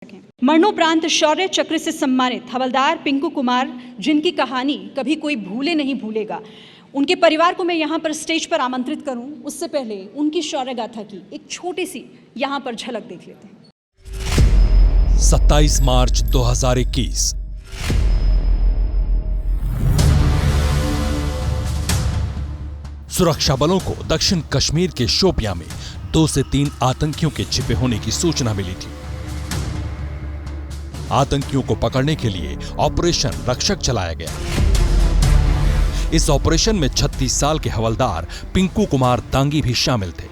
मरणोपरांत शौर्य चक्र से सम्मानित हवलदार पिंकू कुमार, जिनकी कहानी कभी कोई भूले नहीं भूलेगा, उनके परिवार को मैं यहाँ पर स्टेज पर आमंत्रित करूं, उससे पहले उनकी शौर्य गाथा की एक छोटी सी यहाँ पर झलक देख लेते हैं। 27 मार्च 2021 सुरक्षा बलों को दक्षिण कश्मीर के शोपियां में 2 से 3 आतंकियों के छिपे होने की सूचना मिली थी। आतंकियों को पकड़ने के लिए ऑपरेशन रक्षक चलाया गया। इस ऑपरेशन में 36 साल के हवलदार पिंकू कुमार दांगी भी शामिल थे।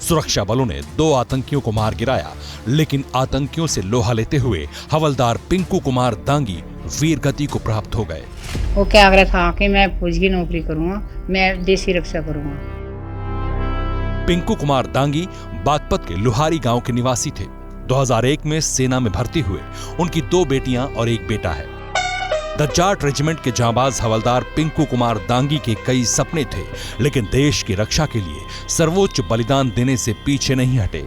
सुरक्षा बलों ने 2 आतंकियों को मार गिराया, लेकिन आतंकियों से लोहा लेते हुए हवलदार पिंकू कुमार दांगी वीर गति को प्राप्त हो गए। वो क्या कह रहा था कि मैं फौज की नौकरी करूंगा, मैं देशी रक्षा करूंगा। पिंकू कुमार दांगी बागपत के लुहारी गांव के निवासी थे। 2001 में सेना में भर्ती हुए। उनकी 2 बेटियां और 1 बेटा है। द जाट रेजिमेंट के जांबाज हवलदार पिंकू कुमार दांगी के कई सपने थे, लेकिन देश की रक्षा के लिए सर्वोच्च बलिदान देने से पीछे नहीं हटे।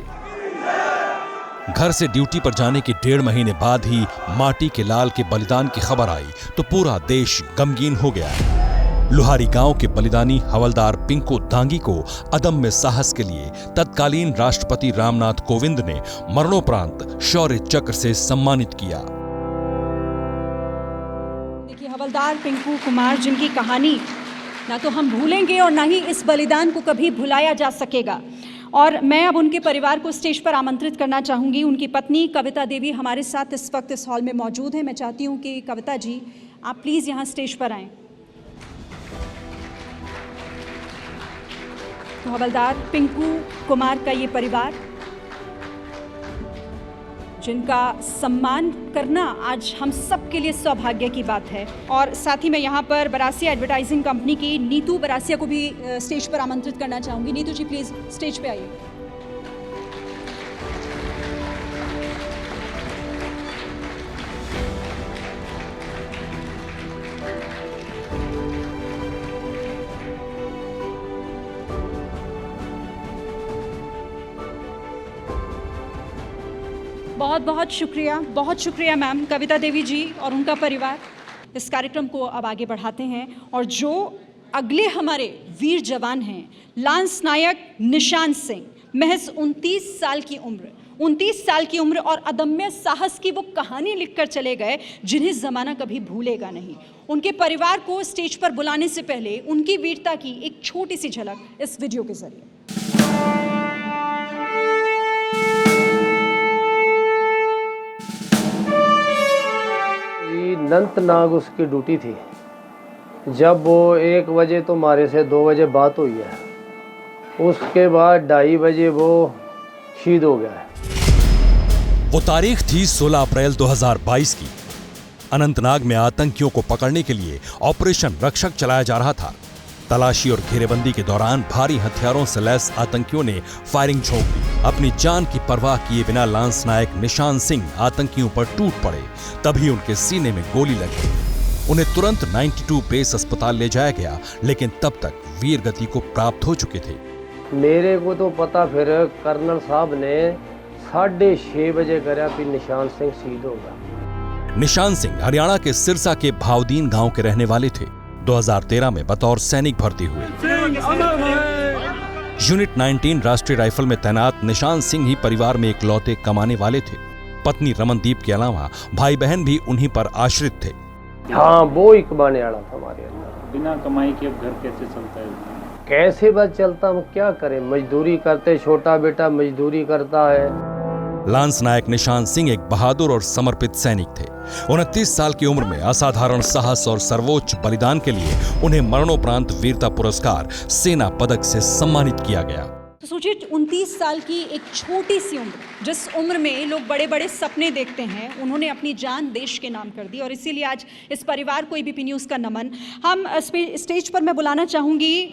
घर से ड्यूटी पर जाने के 1.5 महीने बाद ही माटी के लाल के बलिदान की खबर आई तो पूरा देश गमगीन हो गया। लुहारी गांव के बलिदानी हवलदार पिंकू दांगी को अदम्य साहस के लिए तत्कालीन राष्ट्रपति रामनाथ कोविंद ने मरणोपरांत शौर्य चक्र से सम्मानित किया। देखिए, हवलदार पिंकू कुमार, जिनकी कहानी ना तो हम भूलेंगे और ना ही इस बलिदान को कभी भुलाया जा सकेगा। और मैं अब उनके परिवार को स्टेज पर आमंत्रित करना चाहूंगी। उनकी पत्नी कविता देवी हमारे साथ इस वक्त इस हॉल में मौजूद हैं। मैं चाहती हूं कि कविता जी, आप प्लीज यहां स्टेज पर आएं। तो हवलदार पिंकू कुमार का ये परिवार, जिनका सम्मान करना आज हम सब के लिए सौभाग्य की बात है। और साथ ही मैं यहाँ पर बरासिया एडवर्टाइजिंग कंपनी की नीतू बरासिया को भी स्टेज पर आमंत्रित करना चाहूँगी। नीतू जी, प्लीज़ स्टेज पे आइए। बहुत बहुत शुक्रिया मैम कविता देवी जी और उनका परिवार। इस कार्यक्रम को अब आगे बढ़ाते हैं और जो अगले हमारे वीर जवान हैं, लांस नायक निशान सिंह, महज 29 साल की उम्र और अदम्य साहस की वो कहानी लिखकर चले गए, जिन्हें ज़माना कभी भूलेगा नहीं। उनके परिवार को स्टेज पर बुलाने से पहले उनकी वीरता की एक छोटी सी झलक इस वीडियो के जरिए। अनंतनाग उसकी ड्यूटी थी। जब वो 1 बजे तो हमारे से 2 बजे बात हुई है, उसके बाद 2:30 बजे वो शहीद हो गया है। वो तारीख थी 16 अप्रैल 2022 की। अनंतनाग में आतंकियों को पकड़ने के लिए ऑपरेशन रक्षक चलाया जा रहा था। तलाशी और घेरेबंदी के दौरान भारी हथियारों से लैस आतंकियों ने फायरिंग झोंक दी। अपनी जान की परवाह किए बिना लांस नायक निशान सिंह आतंकियों पर टूट पड़े। तभी उनके सीने में गोली लगी। उन्हें तुरंत 92 बेस अस्पताल ले जाया गया, लेकिन तब तक वीर गति को प्राप्त हो चुके थे। मेरे को तो पता फिर कर्नल साहब ने 6:30 बजे करा कि निशान सिंह शहीद होगा। निशान सिंह हरियाणा के सिरसा के भावदीन गांव के रहने वाले थे। 2013 में बतौर सैनिक भर्ती हुए। यूनिट 19 राष्ट्रीय राइफल में तैनात निशान सिंह ही परिवार में इकलौते कमाने वाले थे। पत्नी रमनदीप के अलावा भाई बहन भी उन्हीं पर आश्रित थे। हाँ, वो ही कमाने वाला था हमारे अंदर। बिना कमाई के अब घर कैसे चलता है? कैसे बस चलता, हम क्या करें, मजदूरी करते। छोटा बेटा मजदूरी करता है। लांस नायक निशान सिंह एक बहादुर और समर्पित सैनिक थे। 29 साल की उम्र में असाधारण साहस और सर्वोच्च बलिदान के लिए उन्हें मरणोपरांत वीरता पुरस्कार सेना पदक से सम्मानित किया गया। तो सोचिए, 29 साल की एक छोटी सी उम्र, जिस उम्र में लोग बड़े बड़े सपने देखते हैं, उन्होंने अपनी जान देश के नाम कर दी। और इसीलिए आज इस परिवार को एबीपी न्यूज़ का नमन। हम स्टेज पर मैं बुलाना चाहूँगी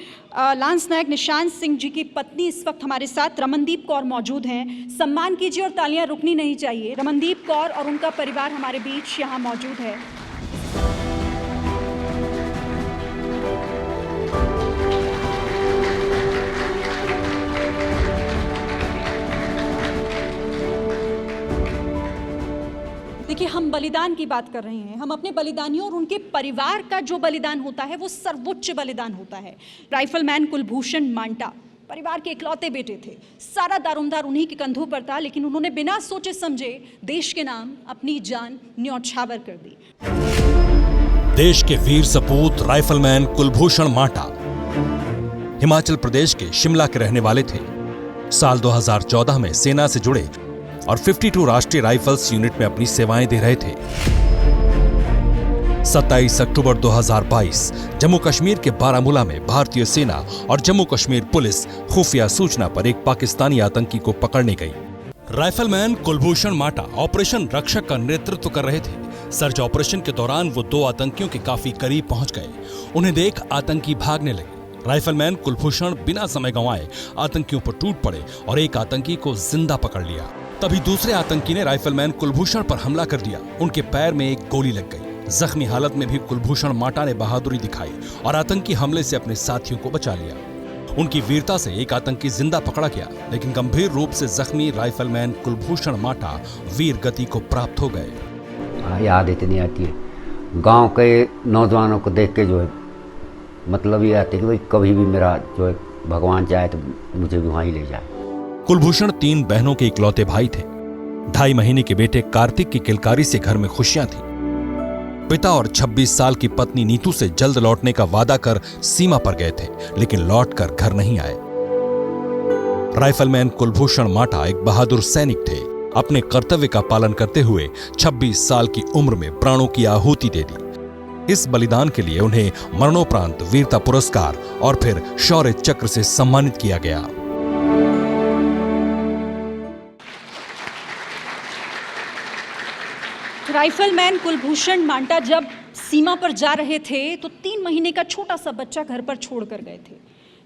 लांस नायक निशान सिंह जी की पत्नी इस वक्त हमारे साथ रमनदीप कौर मौजूद हैं। सम्मान कीजिए और तालियां रुकनी नहीं चाहिए। रमनदीप कौर और उनका परिवार हमारे बीच यहाँ मौजूद है। देखिए, हम बलिदान की बात कर रहे हैं। हम अपने बलिदानियों और उनके परिवार का जो बलिदान होता है वो सर्वोच्च बलिदान होता है। राइफलमैन कुलभूषण मांटा परिवार के इकलौते बेटे थे। सारा दारोमदार उन्हीं के कंधों पर था, लेकिन उन्होंने बिना सोचे समझे देश के नाम अपनी जान न्यौछावर कर दी। देश के वीर सपूत राइफलमैन कुलभूषण मांटा हिमाचल प्रदेश के शिमला के रहने वाले थे। साल 2014 में सेना से जुड़े और 52 राष्ट्रीय राइफल्स यूनिट में अपनी सेवाएं दे रहे थे। 27 अक्टूबर 2022 जम्मू कश्मीर के बारामूला में भारतीय सेना और जम्मू कश्मीर पुलिस खुफिया सूचना पर एक पाकिस्तानी आतंकी को पकड़ने गई। राइफलमैन कुलभूषण मांटा ऑपरेशन रक्षक का नेतृत्व कर रहे थे। सर्च ऑपरेशन के दौरान वो 2 आतंकियों के काफी करीब पहुंच गए। उन्हें देख आतंकी भागने लगे। राइफलमैन कुलभूषण बिना समय गंवाए आतंकियों पर टूट पड़े और एक आतंकी को जिंदा पकड़ लिया। तभी दूसरे आतंकी ने राइफलमैन कुलभूषण पर हमला कर दिया। उनके पैर में एक गोली लग गई। जख्मी हालत में भी कुलभूषण मांटा ने बहादुरी दिखाई और आतंकी हमले से अपने साथियों को बचा लिया। उनकी वीरता से एक आतंकी जिंदा पकड़ा गया, लेकिन गंभीर रूप से जख्मी राइफलमैन कुलभूषण मांटा वीर गति को प्राप्त हो गए। याद इतनी आती है गांव के नौजवानों को देख के, जो है मतलब ये आती है कि भाई कभी भी मेरा जो है भगवान चाहे तो मुझे भी वहीं ले जाए। कुलभूषण 3 बहनों के इकलौते भाई थे। 2.5 महीने के बेटे कार्तिक की किलकारी से घर में खुशियां थी। पिता और 26 साल की पत्नी नीतू से जल्द लौटने का वादा कर सीमा पर गए थे, लेकिन लौटकर घर नहीं आए। राइफलमैन कुलभूषण मांटा एक बहादुर सैनिक थे। अपने कर्तव्य का पालन करते हुए 26 साल की उम्र में प्राणों की आहुति दे दी। इस बलिदान के लिए उन्हें मरणोपरांत वीरता पुरस्कार और फिर शौर्य चक्र से सम्मानित किया गया। राइफलमैन कुलभूषण मांटा जब सीमा पर जा रहे थे तो 3 महीने का छोटा सा बच्चा घर पर छोड़कर गए थे,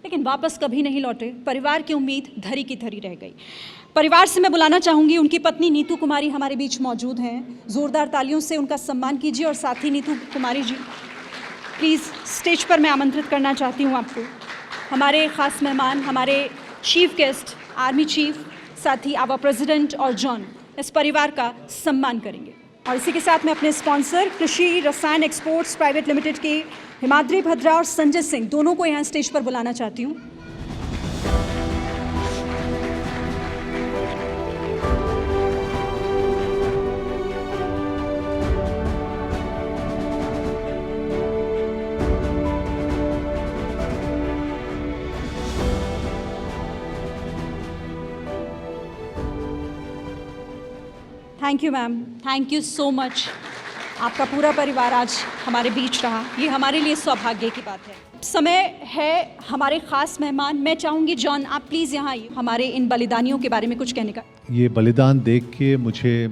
लेकिन वापस कभी नहीं लौटे। परिवार की उम्मीद धरी की धरी रह गई। परिवार से मैं बुलाना चाहूंगी उनकी पत्नी नीतू कुमारी हमारे बीच मौजूद हैं। जोरदार तालियों से उनका सम्मान कीजिए। और साथ ही नीतू कुमारी जी, प्लीज़ स्टेज पर मैं आमंत्रित करना चाहती हूँ आपको। हमारे ख़ास मेहमान, हमारे चीफ गेस्ट, आर्मी चीफ, साथ ही आवा प्रेसिडेंट और जॉन इस परिवार का सम्मान करेंगे। और इसी के साथ मैं अपने स्पॉन्सर कृषि रसायन एक्सपोर्ट्स प्राइवेट लिमिटेड के हिमाद्री भद्रा और संजय सिंह दोनों को यहाँ स्टेज पर बुलाना चाहती हूँ। Thank you ma'am, thank you so much. आपका पूरा परिवार आज हमारे बीच रहा, ये हमारे लिए सौभाग्य की बात है। समय है हमारे ख़ास मेहमान, मैं चाहूँगी जॉन आप प्लीज़ यहाँ आइए, हमारे इन बलिदानियों के बारे में कुछ कहने का। ये बलिदान देख के मुझे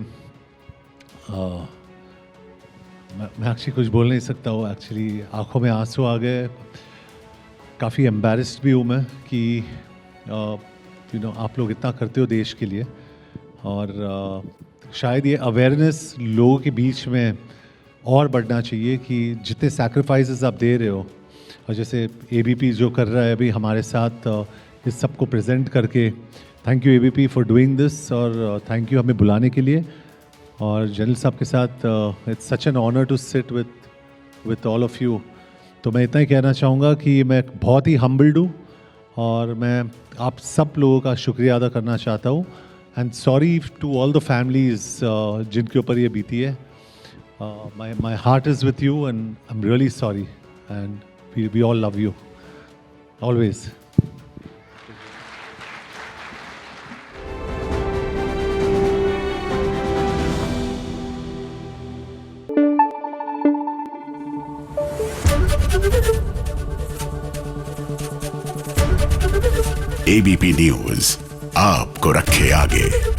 मैं एक्चुअली कुछ बोल नहीं सकता हूँ। एक्चुअली आंखों में आंसू आ गए। काफ़ी एम्बैरेस्ड भी हूँ मैं कि आप लोग इतना करते हो देश के लिए। और शायद ये अवेयरनेस लोगों के बीच में और बढ़ना चाहिए कि जितने सैक्रिफाइसेस आप दे रहे हो, और जैसे एबीपी जो कर रहा है अभी हमारे साथ इस सब को प्रेजेंट करके, thank you ABP for doing this. और थैंक यू हमें बुलाने के लिए। और जनरल साहब के साथ it's such an honour to sit with all of you. तो मैं इतना ही कहना चाहूँगा कि मैं बहुत ही हम्बल्ड हूँ और मैं आप सब लोगों का शुक्रिया अदा करना चाहता हूँ। And sorry to all the families जिनके ऊपर ये बीती है। My heart is with you and I am really sorry and we all love you always. ABP news आपको रखे आगे।